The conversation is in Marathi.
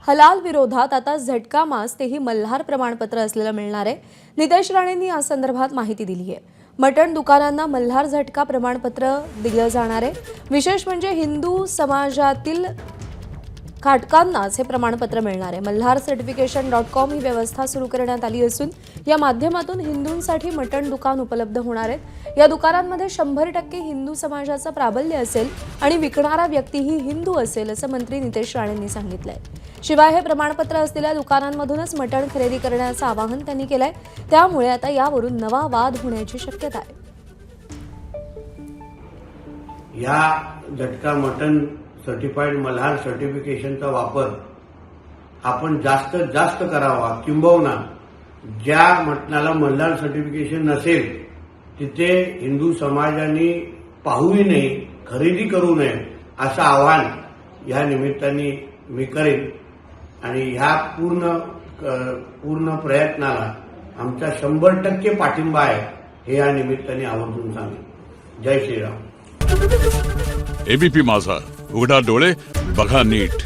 हलाल विरोधात आता झटका मास तेही मल्हार प्रमाणपत्र असलेलं मिळणार आहे। नितेश राणेंनी या संदर्भात माहिती दिली आहे। मटण दुकानांना मल्हार झटका प्रमाणपत्र दिलं जाणार आहे। विशेष म्हणजे हिंदू समाजातील खाटकांनाच हे प्रमाणपत्र मिळणार आहे। malharcertification.com ही व्यवस्था सुरू करण्यात आली असून या माध्यमातून हिंदूंसाठी मटण दुकान उपलब्ध होणार आहेत। या दुकानांमध्ये 100% हिंदू समाजाचं प्राबल्य असेल आणि विकणारा व्यक्तीही हिंदू असेल असं मंत्री नितेश राणेंनी सांगितलंय। शिवाय हे प्रमाणपत्र असलेल्या दुकानांमधूनच मटण खरेदी करण्याचं आवाहन त्यांनी केलंय। त्यामुळे आता यावरून नवा वाद होण्याची शक्यता आहे। या झटका मटन सर्टिफाईड मल्हार सर्टिफिकेशनचा वापर आपण जास्तीत जास्त करावा, किंबहुना ज्या मटणाला मल्हार सर्टिफिकेशन नसेल तिथे हिंदू समाजाने पाहूही नाही, खरेदी करू नये असं आवाहन या निमित्ताने मी करेन। आणि ह्या पूर्ण प्रयत्नाला आमचा 100% पाठिंबा आहे हे या निमित्ताने आवर्जून सांगेन। जय श्रीराम। एबीपी माझा, उघडा डोळे बघा नीट।